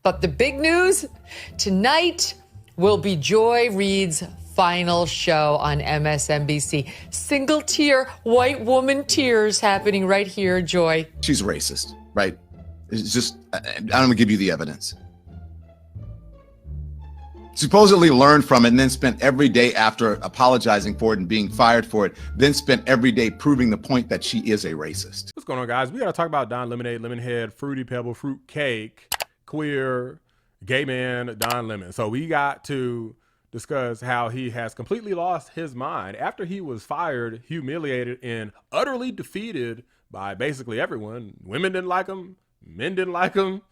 But the big news tonight will be Joy Reid's final show on MSNBC. Single tear, white woman tears happening right here, Joy. She's racist, right? It's just, I'm gonna give you the evidence. Supposedly learned from it and then spent every day after apologizing for it and being fired for it, then spent every day proving the point that she is a racist. What's going on, guys? We got to talk about Don Lemonade, Lemonhead, Fruity Pebble, Fruit Cake, queer, gay man, Don Lemon. So we got to discuss how he has completely lost his mind after he was fired, humiliated, and utterly defeated by basically everyone. Women didn't like him. Men didn't like him.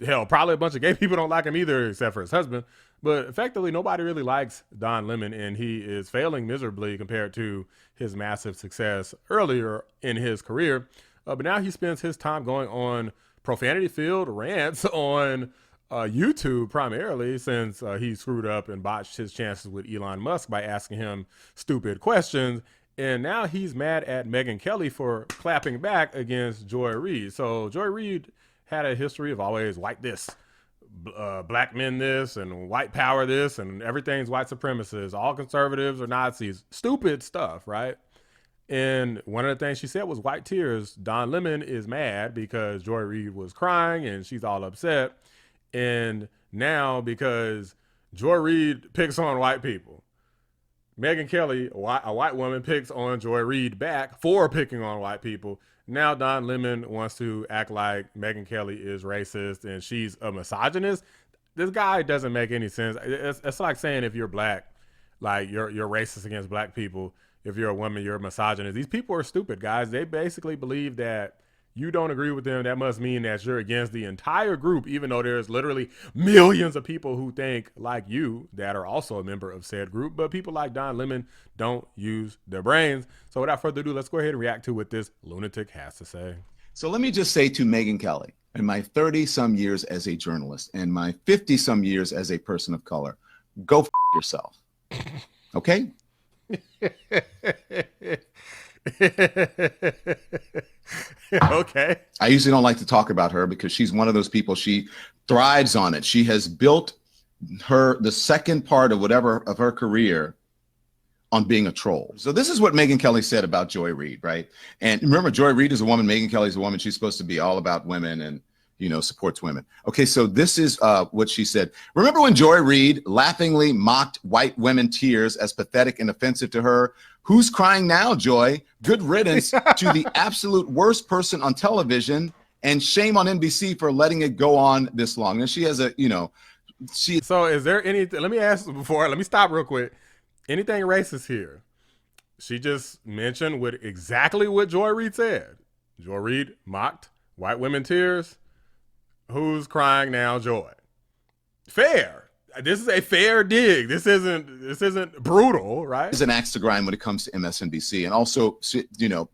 Hell, probably a bunch of gay people don't like him either, except for his husband. But effectively, nobody really likes Don Lemon, and he is failing miserably compared to his massive success earlier in his career. But now he spends his time going on profanity-filled rants on YouTube primarily, since he screwed up and botched his chances with Elon Musk by asking him stupid questions. And now he's mad at Megyn Kelly for clapping back against Joy Reid. So Joy Reid had a history of always white this, black men this, and white power this, and everything's white supremacists. All conservatives are Nazis. Stupid stuff, right? And one of the things she said was white tears. Don Lemon is mad because Joy Reid was crying and she's all upset. And now because Joy Reid picks on white people, Megyn Kelly, a white woman, picks on Joy Reid back for picking on white people. Now Don Lemon wants to act like Megyn Kelly is racist and she's a misogynist. This guy doesn't make any sense. It's like saying if you're black, like you're racist against black people. If you're a woman, you're a misogynist. These people are stupid, guys. They basically believe that you don't agree with them. That must mean that you're against the entire group, even though there's literally millions of people who think like you that are also a member of said group. But people like Don Lemon don't use their brains. So without further ado, let's go ahead and react to what this lunatic has to say. So let me just say to Megyn Kelly, in my 30-some years as a journalist and my 50-some years as a person of color, go f yourself, okay? Okay. I usually don't like to talk about her because she's one of those people, she thrives on it. She has built the second part of whatever of her career on being a troll. So this is what Megyn Kelly said about Joy Reid, right? And remember, Joy Reid is a woman, Megyn Kelly is a woman. She's supposed to be all about women and, you know, supports women. Okay, so this is what she said. Remember when Joy Reid laughingly mocked white women tears as pathetic and offensive to her? Who's crying now, Joy? Good riddance to the absolute worst person on television, and shame on NBC for letting it go on this long. And she has a, you know, So is there anything, let me stop real quick. Anything racist here? She just mentioned exactly what Joy Reid said. Joy Reid mocked white women tears. Who's crying now, Joy? Fair. This is a fair dig. This isn't brutal, right? There's an axe to grind when it comes to MSNBC, and also, you know,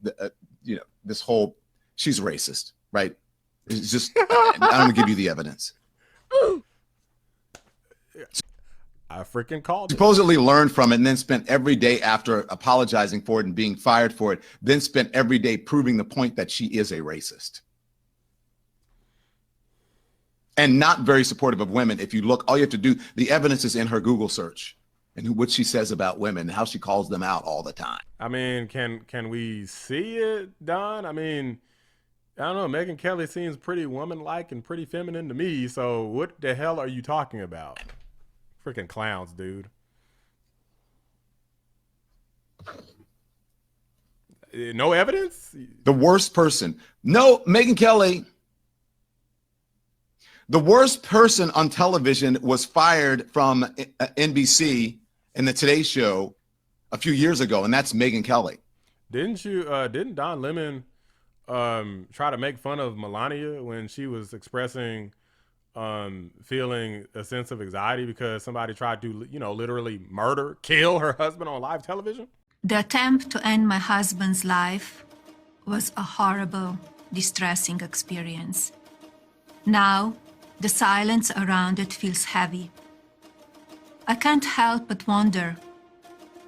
this whole, she's racist, right? It's just, I'm gonna give you the evidence. I freaking called it. Supposedly learned from it and then spent every day after apologizing for it and being fired for it, then spent every day proving the point that she is a racist. And not very supportive of women. If you look, all you have to do, the evidence is in her Google search and what she says about women, how she calls them out all the time. I mean, can we see it, Don? I mean, I don't know. Megyn Kelly seems pretty woman-like and pretty feminine to me. So what the hell are you talking about? Freaking clowns, dude. No evidence? The worst person. No, Megyn Kelly. The worst person on television was fired from NBC in the Today Show a few years ago, and that's Megyn Kelly. Didn't Don Lemon try to make fun of Melania when she was expressing feeling a sense of anxiety because somebody tried to, you know, literally kill her husband on live television? The attempt to end my husband's life was a horrible, distressing experience. Now, the silence around it feels heavy. I can't help but wonder,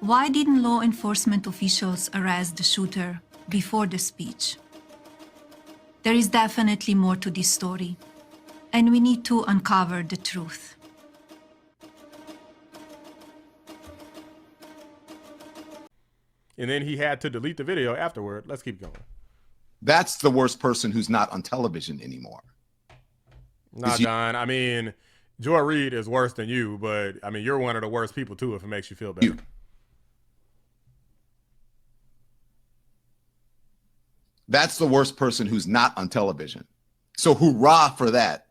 why didn't law enforcement officials arrest the shooter before the speech? There is definitely more to this story. and we need to uncover the truth. And then he had to delete the video afterward. Let's keep going. That's the worst person who's not on television anymore. Nah, Don. I mean, Joy Reid is worse than you, but I mean, you're one of the worst people too, if it makes you feel better. That's the worst person who's not on television. So hoorah for that.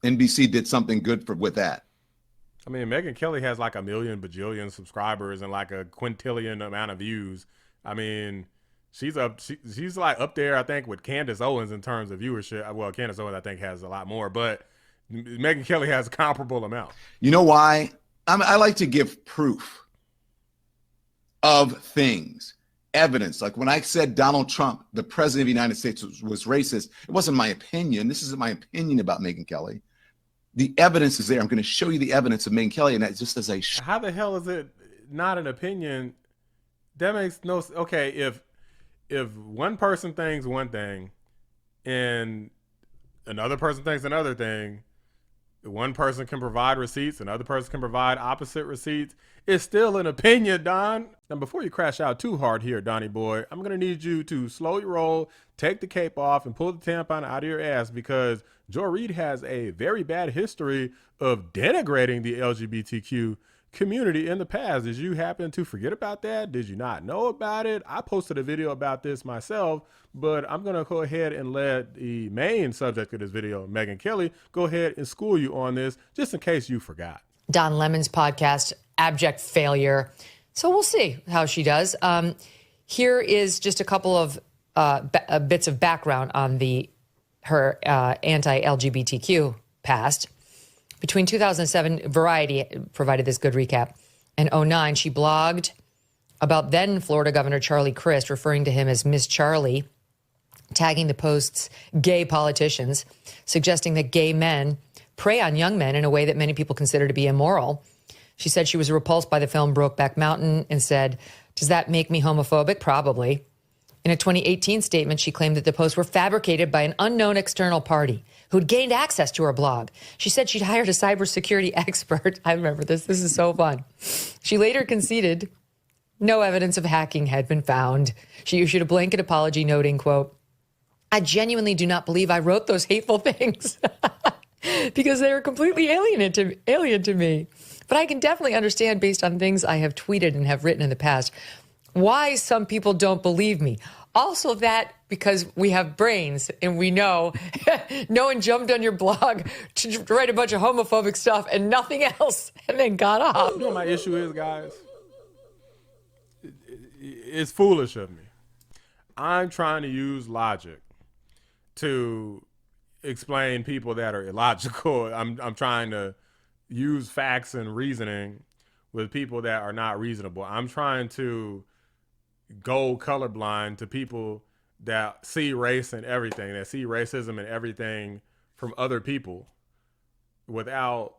NBC did something good with that. I mean, Megyn Kelly has like a million bajillion subscribers and like a quintillion amount of views. I mean, she's like up there, I think, with Candace Owens in terms of viewership. Well, Candace Owens, I think, has a lot more, but Megyn Kelly has a comparable amount. You know why? I like to give proof of things, evidence. Like when I said Donald Trump, the president of the United States, was racist, it wasn't my opinion. This isn't my opinion about Megyn Kelly. The evidence is there. I'm going to show you the evidence of Megyn Kelly, and that just as how the hell is it not an opinion? That makes no sense. Okay, if one person thinks one thing and another person thinks another thing, one person can provide receipts, another person can provide opposite receipts. It's still an opinion, Don. And before you crash out too hard here, Donnie boy, I'm going to need you to slow your roll, take the cape off, and pull the tampon out of your ass, because Joy Reid has a very bad history of denigrating the LGBTQ community in the past. Did you happen to forget about that? Did you not know about it? I posted a video about this myself, but I'm going to go ahead and let the main subject of this video, Megyn Kelly, go ahead and school you on this, just in case you forgot. Don Lemon's podcast, Abject Failure. So we'll see how she does. Here is just a couple of bits of background on her anti-LGBTQ past. Between 2007, Variety provided this good recap. In 2009, she blogged about then Florida Governor Charlie Crist, referring to him as Miss Charlie, tagging the post's gay politicians, suggesting that gay men prey on young men in a way that many people consider to be immoral. She said she was repulsed by the film Brokeback Mountain and said, "Does that make me homophobic? Probably." In a 2018 statement, she claimed that the posts were fabricated by an unknown external party who'd gained access to her blog. She said she'd hired a cybersecurity expert. I remember this. This is so fun. She later conceded no evidence of hacking had been found. She issued a blanket apology noting, quote, "I genuinely do not believe I wrote those hateful things because they were completely alien to me. But I can definitely understand, based on things I have tweeted and have written in the past, why some people don't believe me. Also that because we have brains and we know no one jumped on your blog to write a bunch of homophobic stuff and nothing else and then got off." You know what my issue is, guys? It's foolish of me. I'm trying to use logic to explain people that are illogical. I'm trying to use facts and reasoning with people that are not reasonable. I'm trying to go colorblind to people that see race and everything, that see racism and everything from other people without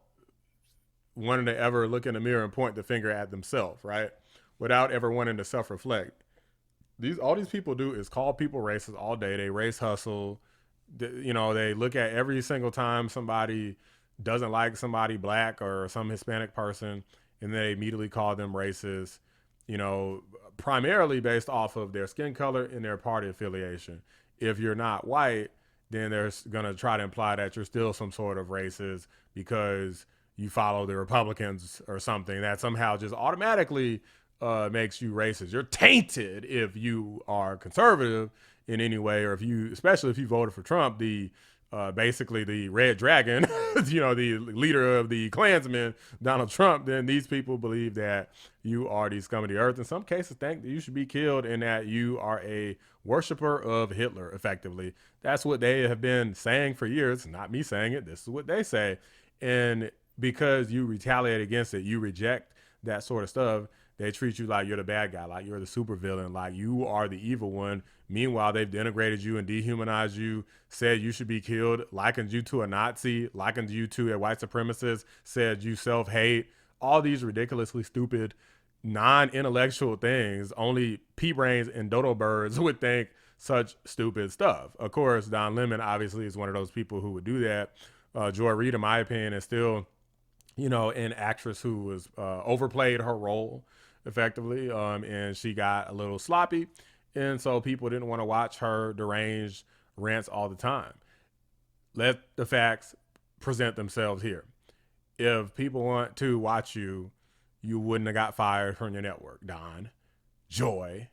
wanting to ever look in the mirror and point the finger at themselves, right? Without ever wanting to self-reflect. All these people do is call people racist all day. They race hustle. You know, they look at every single time somebody doesn't like somebody black or some Hispanic person, and they immediately call them racist, you know, primarily based off of their skin color and their party affiliation. If you're not white, then they're going to try to imply that you're still some sort of racist because you follow the Republicans or something. That somehow just automatically makes you racist. You're tainted if you are conservative in any way, or especially if you voted for Trump, basically the Red Dragon, you know, the leader of the Klansmen, Donald Trump. Then these people believe that you are the scum of the earth. In some cases, think that you should be killed and that you are a worshiper of Hitler, effectively. That's what they have been saying for years. Not me saying it. This is what they say. And because you retaliate against it, you reject that sort of stuff, they treat you like you're the bad guy, like you're the supervillain, like you are the evil one. Meanwhile, they've denigrated you and dehumanized you, said you should be killed, likened you to a Nazi, likened you to a white supremacist, said you self-hate. All these ridiculously stupid, non-intellectual things. Only pea brains and dodo birds would think such stupid stuff. Of course, Don Lemon obviously is one of those people who would do that. Joy Reid, in my opinion, is still, you know, an actress who was overplayed her role effectively, and she got a little sloppy, and so people didn't want to watch her deranged rants all the time. Let the facts present themselves here. If people want to watch you, you wouldn't have got fired from your network, Don, Joy,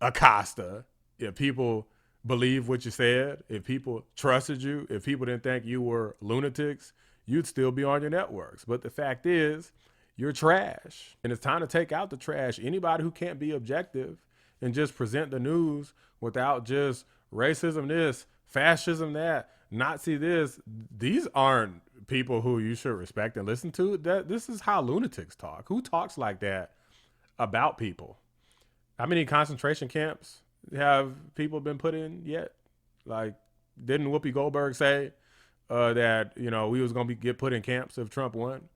Acosta. If people believe what you said, if people trusted you, if people didn't think you were lunatics, you'd still be on your networks. But the fact is, you're trash. And it's time to take out the trash. Anybody who can't be objective and just present the news without just racism this, fascism that, Nazi this, these aren't people who you should respect and listen to. This is how lunatics talk. Who talks like that about people? How many concentration camps have people been put in yet? Like, didn't Whoopi Goldberg say that, you know, we was going to get put in camps if Trump won?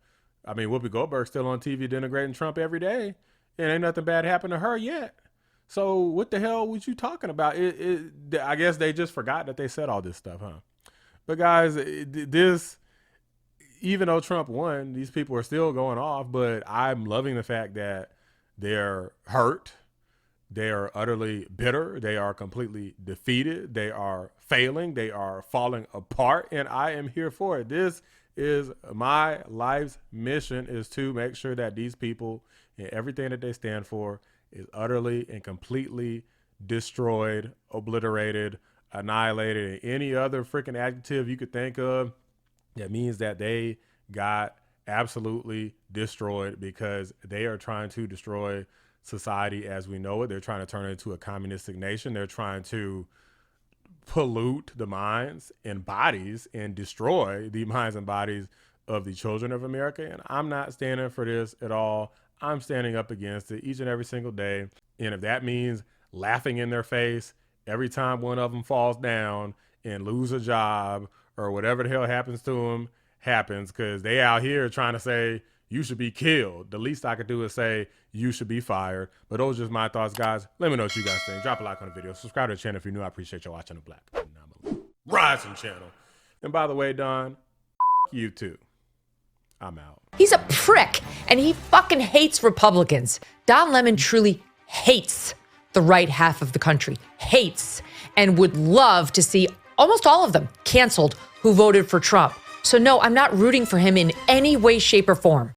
I mean, Whoopi Goldberg's still on TV denigrating Trump every day, and ain't nothing bad happened to her yet. So what the hell was you talking about? I guess they just forgot that they said all this stuff, huh? But guys, even though Trump won, these people are still going off, but I'm loving the fact that they're hurt. They are utterly bitter. They are completely defeated. They are failing. They are falling apart, and I am here for it. This is my life's mission, is to make sure that these people and everything that they stand for is utterly and completely destroyed, obliterated, annihilated, and any other freaking adjective you could think of that means that they got absolutely destroyed, because they are trying to destroy society as we know it. They're trying to turn it into a communistic nation. They're trying to pollute the minds and bodies and destroy the minds and bodies of the children of America. And I'm not standing for this at all. I'm standing up against it each and every single day. And if that means laughing in their face every time one of them falls down and lose a job or whatever the hell happens to them happens, because they out here trying to say you should be killed, the least I could do is say you should be fired. But those are just my thoughts, guys. Let me know what you guys think. Drop a like on the video. Subscribe to the channel if you're new. I appreciate you watching the Black Rising channel. And by the way, Don, you too. I'm out. He's a prick, and he fucking hates Republicans. Don Lemon truly hates the right half of the country, hates, and would love to see almost all of them canceled who voted for Trump. So no, I'm not rooting for him in any way, shape, or form.